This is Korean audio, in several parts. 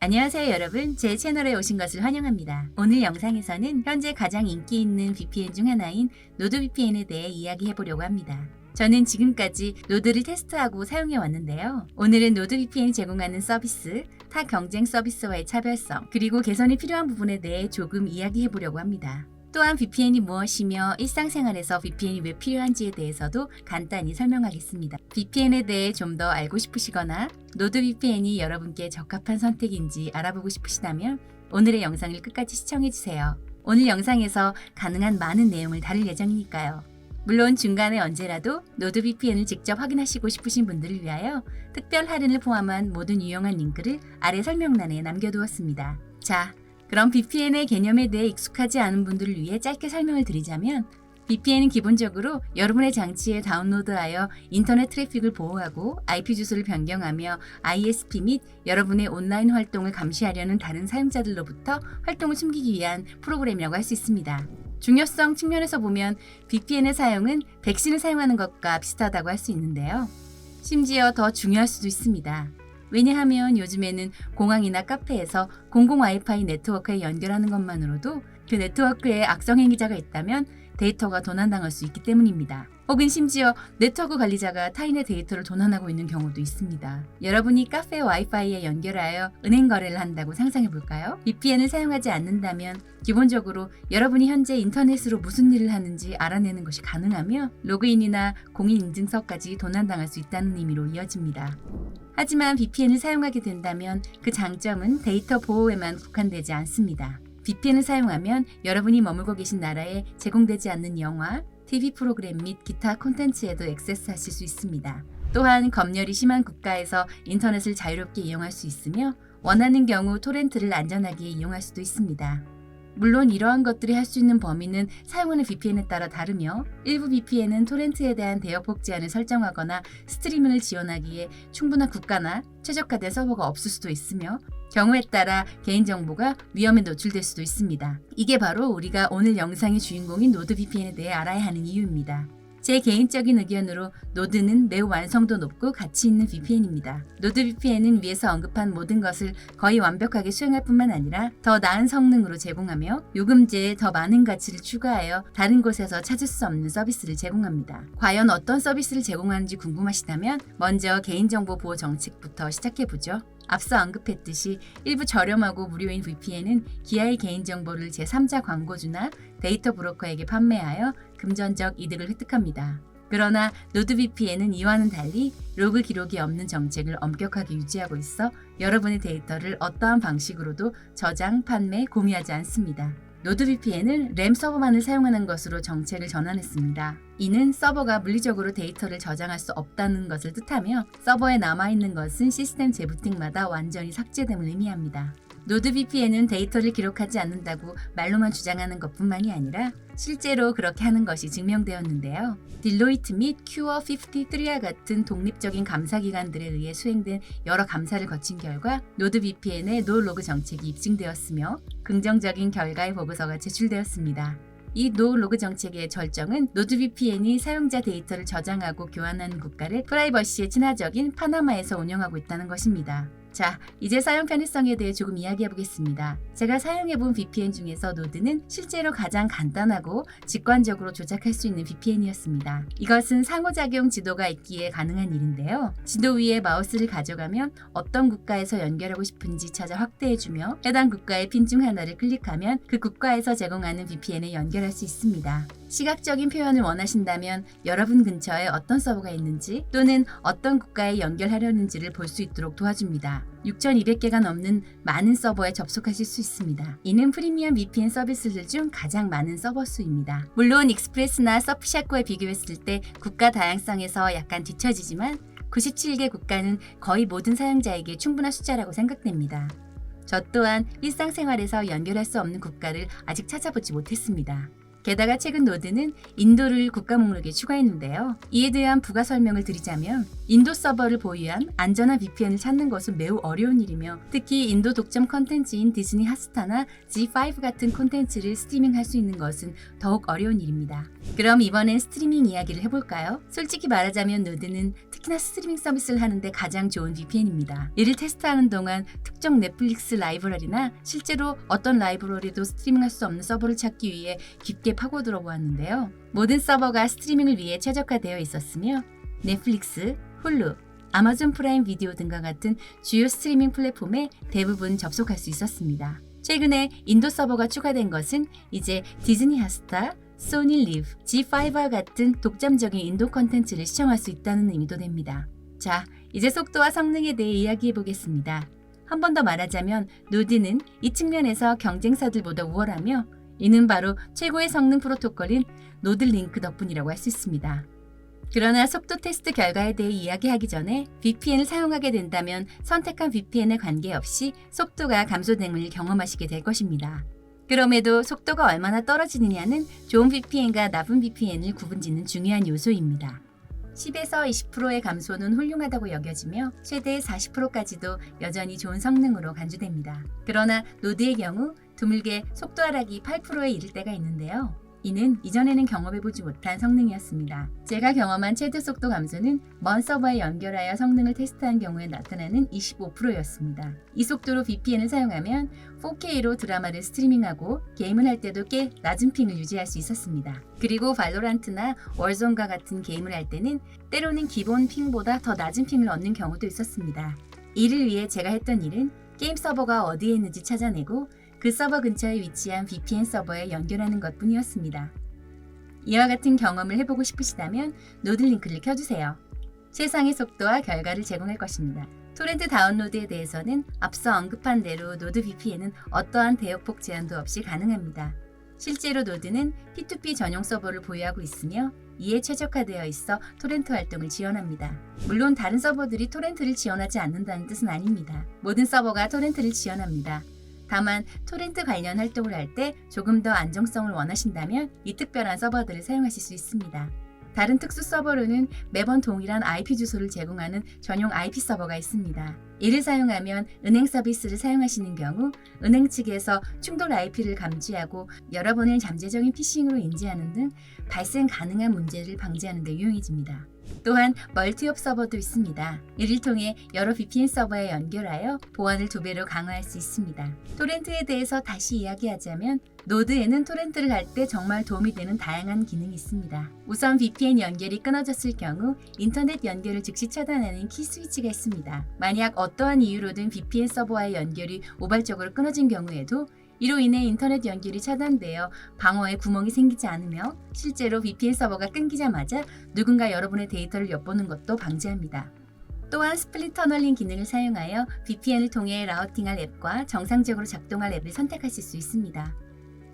안녕하세요 여러분, 제 채널에 오신 것을 환영합니다. 오늘 영상에서는 현재 가장 인기 있는 VPN 중 하나인 노드VPN에 대해 이야기해 보려고 합니다. 저는 지금까지 노드를 테스트하고 사용해 왔는데요. 오늘은 노드VPN이 제공하는 서비스, 타 경쟁 서비스와의 차별성, 그리고 개선이 필요한 부분에 대해 조금 이야기해 보려고 합니다. 또한 VPN이 무엇이며 일상생활에서 VPN이 왜 필요한지에 대해서도 간단히 설명하겠습니다. VPN에 대해 좀 더 알고 싶으시거나 노드VPN이 여러분께 적합한 선택인지 알아보고 싶으시다면 오늘의 영상을 끝까지 시청해주세요. 오늘 영상에서 가능한 많은 내용을 다룰 예정이니까요. 물론 중간에 언제라도 노드VPN을 직접 확인하시고 싶으신 분들을 위하여 특별 할인을 포함한 모든 유용한 링크를 아래 설명란에 남겨두었습니다. 자, 그럼 VPN의 개념에 대해 익숙하지 않은 분들을 위해 짧게 설명을 드리자면 VPN은 기본적으로 여러분의 장치에 다운로드하여 인터넷 트래픽을 보호하고 IP 주소를 변경하며 ISP 및 여러분의 온라인 활동을 감시하려는 다른 사용자들로부터 활동을 숨기기 위한 프로그램이라고 할 수 있습니다. 중요성 측면에서 보면 VPN의 사용은 백신을 사용하는 것과 비슷하다고 할 수 있는데요. 심지어 더 중요할 수도 있습니다. 왜냐하면 요즘에는 공항이나 카페에서 공공 와이파이 네트워크에 연결하는 것만으로도 그 네트워크에 악성 행위자가 있다면 데이터가 도난당할 수 있기 때문입니다. 혹은 심지어 네트워크 관리자가 타인의 데이터를 도난하고 있는 경우도 있습니다. 여러분이 카페 와이파이에 연결하여 은행 거래를 한다고 상상해 볼까요? VPN을 사용하지 않는다면 기본적으로 여러분이 현재 인터넷으로 무슨 일을 하는지 알아내는 것이 가능하며 로그인이나 공인인증서까지 도난당할 수 있다는 의미로 이어집니다. 하지만 VPN을 사용하게 된다면 그 장점은 데이터 보호에만 국한되지 않습니다. VPN을 사용하면 여러분이 머물고 계신 나라에 제공되지 않는 영화, TV 프로그램 및 기타 콘텐츠에도 액세스하실 수 있습니다. 또한 검열이 심한 국가에서 인터넷을 자유롭게 이용할 수 있으며 원하는 경우 토렌트를 안전하게 이용할 수도 있습니다. 물론 이러한 것들이 할 수 있는 범위는 사용하는 VPN에 따라 다르며 일부 VPN은 토렌트에 대한 대역폭 제한을 설정하거나 스트리밍을 지원하기에 충분한 국가나 최적화된 서버가 없을 수도 있으며 경우에 따라 개인정보가 위험에 노출될 수도 있습니다. 이게 바로 우리가 오늘 영상의 주인공인 노드VPN에 대해 알아야 하는 이유입니다. 제 개인적인 의견으로 노드는 매우 완성도 높고 가치 있는 VPN입니다. 노드VPN은 위에서 언급한 모든 것을 거의 완벽하게 수행할 뿐만 아니라 더 나은 성능으로 제공하며 요금제에 더 많은 가치를 추가하여 다른 곳에서 찾을 수 없는 서비스를 제공합니다. 과연 어떤 서비스를 제공하는지 궁금하시다면 먼저 개인정보 보호 정책부터 시작해보죠. 앞서 언급했듯이 일부 저렴하고 무료인 VPN은 기아의 개인정보를 제3자 광고주나 데이터 브로커에게 판매하여 금전적 이득을 획득합니다. 그러나 노드VPN은 이와는 달리 로그 기록이 없는 정책을 엄격하게 유지하고 있어 여러분의 데이터를 어떠한 방식으로도 저장, 판매, 공유하지 않습니다. 노드VPN은 램 서버만을 사용하는 것으로 정책을 전환했습니다. 이는 서버가 물리적으로 데이터를 저장할 수 없다는 것을 뜻하며 서버에 남아있는 것은 시스템 재부팅마다 완전히 삭제됨을 의미합니다. 노드VPN은 데이터를 기록하지 않는다고 말로만 주장하는 것뿐만이 아니라 실제로 그렇게 하는 것이 증명되었는데요. 딜로이트 및 큐어53와 같은 독립적인 감사기관들에 의해 수행된 여러 감사를 거친 결과 노드VPN의 노로그 정책이 입증되었으며 긍정적인 결과의 보고서가 제출되었습니다. 이 노로그 정책의 절정은 노드VPN이 사용자 데이터를 저장하고 교환하는 국가를 프라이버시에 친화적인 파나마에서 운영하고 있다는 것입니다. 자, 이제 사용 편의성에 대해 조금 이야기해 보겠습니다. 제가 사용해본 VPN 중에서 노드는 실제로 가장 간단하고 직관적으로 조작할 수 있는 VPN이었습니다. 이것은 상호작용 지도가 있기에 가능한 일인데요. 지도 위에 마우스를 가져가면 어떤 국가에서 연결하고 싶은지 찾아 확대해주며 해당 국가의 핀 중 하나를 클릭하면 그 국가에서 제공하는 VPN에 연결할 수 있습니다. 시각적인 표현을 원하신다면 여러분 근처에 어떤 서버가 있는지 또는 어떤 국가에 연결하려는지를 볼 수 있도록 도와줍니다. 6,200개가 넘는 많은 서버에 접속하실 수 있습니다. 이는 프리미엄 VPN 서비스들 중 가장 많은 서버 수입니다. 물론 익스프레스나 서프샤코에 비교했을 때 국가 다양성에서 약간 뒤처지지만 97개 국가는 거의 모든 사용자에게 충분한 숫자라고 생각됩니다. 저 또한 일상생활에서 연결할 수 없는 국가를 아직 찾아보지 못했습니다. 게다가 최근 노드는 인도를 국가 목록에 추가했는데요. 이에 대한 부가 설명을 드리자면 인도 서버를 보유한 안전한 VPN을 찾는 것은 매우 어려운 일이며 특히 인도 독점 컨텐츠인 디즈니 핫스타나 G5 같은 콘텐츠를 스트리밍할 수 있는 것은 더욱 어려운 일입니다. 그럼 이번엔 스트리밍 이야기를 해볼까요? 솔직히 말하자면 노드는 특히나 스트리밍 서비스를 하는데 가장 좋은 VPN입니다. 이를 테스트하는 동안 특정 넷플릭스 라이브러리나 실제로 어떤 라이브러리도 스트리밍할 수 없는 서버를 찾기 위해 깊게 파고 들어보았는데요. 모든 서버가 스트리밍을 위해 최적화되어 있었으며 넷플릭스, 훌루, 아마존 프라임 비디오 등과 같은 주요 스트리밍 플랫폼에 대부분 접속할 수 있었습니다. 최근에 인도 서버가 추가된 것은 이제 디즈니 핫스타, 소니 리브, G5와 같은 독점적인 인도 콘텐츠를 시청할 수 있다는 의미도 됩니다. 자, 이제 속도와 성능에 대해 이야기해 보겠습니다. 한 번 더 말하자면 노드는 이 측면에서 경쟁사들보다 우월하며 이는 바로 최고의 성능 프로토콜인 노드링크 덕분이라고 할 수 있습니다. 그러나 속도 테스트 결과에 대해 이야기하기 전에 VPN을 사용하게 된다면 선택한 VPN에 관계없이 속도가 감소됨을 경험하시게 될 것입니다. 그럼에도 속도가 얼마나 떨어지느냐는 좋은 VPN과 나쁜 VPN을 구분짓는 중요한 요소입니다. 10에서 20%의 감소는 훌륭하다고 여겨지며 최대 40%까지도 여전히 좋은 성능으로 간주됩니다. 그러나 노드의 경우 드물게 속도 하락이 8%에 이를 때가 있는데요. 이는 이전에는 경험해보지 못한 성능이었습니다. 제가 경험한 최대 속도 감소는 먼 서버에 연결하여 성능을 테스트한 경우에 나타나는 25%였습니다. 이 속도로 VPN을 사용하면 4K로 드라마를 스트리밍하고 게임을 할 때도 꽤 낮은 핑을 유지할 수 있었습니다. 그리고 발로란트나 월존과 같은 게임을 할 때는 때로는 기본 핑보다 더 낮은 핑을 얻는 경우도 있었습니다. 이를 위해 제가 했던 일은 게임 서버가 어디에 있는지 찾아내고 그 서버 근처에 위치한 VPN 서버에 연결하는 것뿐이었습니다. 이와 같은 경험을 해보고 싶으시다면 노드 링크를 켜주세요. 최상의 속도와 결과를 제공할 것입니다. 토렌트 다운로드에 대해서는 앞서 언급한 대로 노드 VPN은 어떠한 대역폭 제한도 없이 가능합니다. 실제로 노드는 P2P 전용 서버를 보유하고 있으며 이에 최적화되어 있어 토렌트 활동을 지원합니다. 물론 다른 서버들이 토렌트를 지원하지 않는다는 뜻은 아닙니다. 모든 서버가 토렌트를 지원합니다. 다만 토렌트 관련 활동을 할 때 조금 더 안정성을 원하신다면 이 특별한 서버들을 사용하실 수 있습니다. 다른 특수 서버로는 매번 동일한 IP 주소를 제공하는 전용 IP 서버가 있습니다. 이를 사용하면 은행 서비스를 사용하시는 경우 은행 측에서 충돌 IP를 감지하고 여러분을 잠재적인 피싱으로 인지하는 등 발생 가능한 문제를 방지하는 데 유용해집니다. 또한 멀티업 서버도 있습니다. 이를 통해 여러 VPN 서버에 연결하여 보안을 2배로 강화할 수 있습니다. 토렌트에 대해서 다시 이야기하자면 노드에는 토렌트를 할 때 정말 도움이 되는 다양한 기능이 있습니다. 우선 VPN 연결이 끊어졌을 경우 인터넷 연결을 즉시 차단하는 키 스위치가 있습니다. 만약 어떠한 이유로든 VPN 서버와의 연결이 우발적으로 끊어진 경우에도 이로 인해 인터넷 연결이 차단되어 방어에 구멍이 생기지 않으며 실제로 VPN 서버가 끊기자마자 누군가 여러분의 데이터를 엿보는 것도 방지합니다. 또한 스플릿 터널링 기능을 사용하여 VPN을 통해 라우팅할 앱과 정상적으로 작동할 앱을 선택하실 수 있습니다.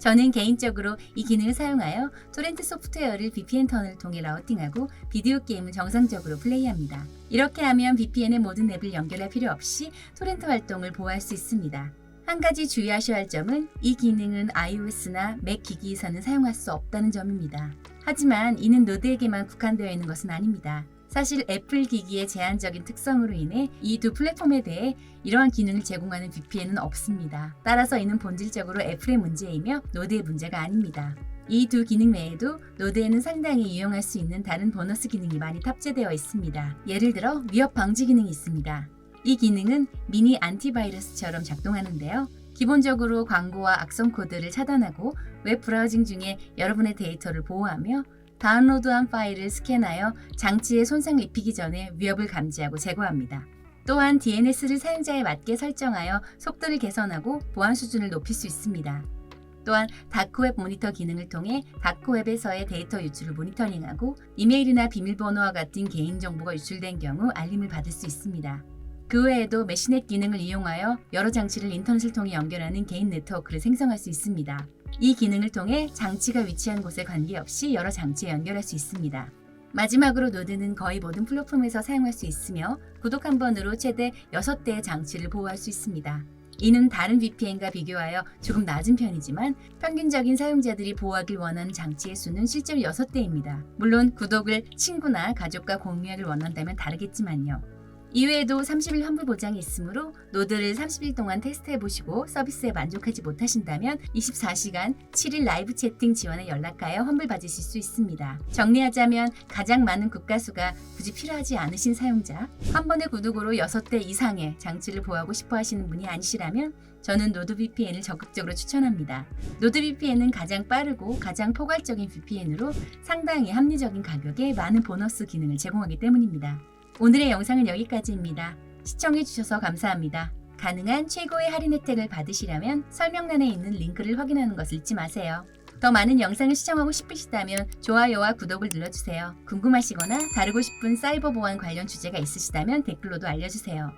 저는 개인적으로 이 기능을 사용하여 토렌트 소프트웨어를 VPN 터널을 통해 라우팅하고 비디오 게임을 정상적으로 플레이합니다. 이렇게 하면 VPN의 모든 앱을 연결할 필요 없이 토렌트 활동을 보호할 수 있습니다. 한 가지 주의하셔야 할 점은 이 기능은 iOS나 맥 기기에서는 사용할 수 없다는 점입니다. 하지만 이는 노드에게만 국한되어 있는 것은 아닙니다. 사실 애플 기기의 제한적인 특성으로 인해 이 두 플랫폼에 대해 이러한 기능을 제공하는 VPN은 없습니다. 따라서 이는 본질적으로 애플의 문제이며 노드의 문제가 아닙니다. 이 두 기능 외에도 노드에는 상당히 이용할 수 있는 다른 보너스 기능이 많이 탑재되어 있습니다. 예를 들어 위협 방지 기능이 있습니다. 이 기능은 미니 안티바이러스처럼 작동하는데요. 기본적으로 광고와 악성 코드를 차단하고 웹 브라우징 중에 여러분의 데이터를 보호하며 다운로드한 파일을 스캔하여 장치에 손상을 입히기 전에 위협을 감지하고 제거합니다. 또한 DNS를 사용자에 맞게 설정하여 속도를 개선하고 보안 수준을 높일 수 있습니다. 또한 다크웹 모니터 기능을 통해 다크웹에서의 데이터 유출을 모니터링하고 이메일이나 비밀번호와 같은 개인정보가 유출된 경우 알림을 받을 수 있습니다. 그 외에도 메시넷 기능을 이용하여 여러 장치를 인터넷을 통해 연결하는 개인 네트워크를 생성할 수 있습니다. 이 기능을 통해 장치가 위치한 곳에 관계없이 여러 장치에 연결할 수 있습니다. 마지막으로 노드는 거의 모든 플랫폼에서 사용할 수 있으며 구독 한 번으로 최대 6대의 장치를 보호할 수 있습니다. 이는 다른 VPN과 비교하여 조금 낮은 편이지만 평균적인 사용자들이 보호하길 원하는 장치의 수는 실제로 6대입니다. 물론 구독을 친구나 가족과 공유하길 원한다면 다르겠지만요. 이외에도 30일 환불 보장이 있으므로 노드를 30일 동안 테스트해보시고 서비스에 만족하지 못하신다면 24시간 7일 라이브 채팅 지원에 연락하여 환불 받으실 수 있습니다. 정리하자면 가장 많은 국가 수가 굳이 필요하지 않으신 사용자, 한 번의 구독으로 6대 이상의 장치를 보호하고 싶어 하시는 분이 아니시라면 저는 노드VPN을 적극적으로 추천합니다. 노드VPN은 가장 빠르고 가장 포괄적인 VPN으로 상당히 합리적인 가격에 많은 보너스 기능을 제공하기 때문입니다. 오늘의 영상은 여기까지입니다. 시청해주셔서 감사합니다. 가능한 최고의 할인 혜택을 받으시려면 설명란에 있는 링크를 확인하는 것을 잊지 마세요. 더 많은 영상을 시청하고 싶으시다면 좋아요와 구독을 눌러주세요. 궁금하시거나 다루고 싶은 사이버 보안 관련 주제가 있으시다면 댓글로도 알려주세요.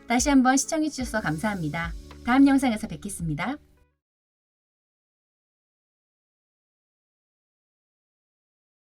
다시 한번 시청해주셔서 감사합니다. 다음 영상에서 뵙겠습니다.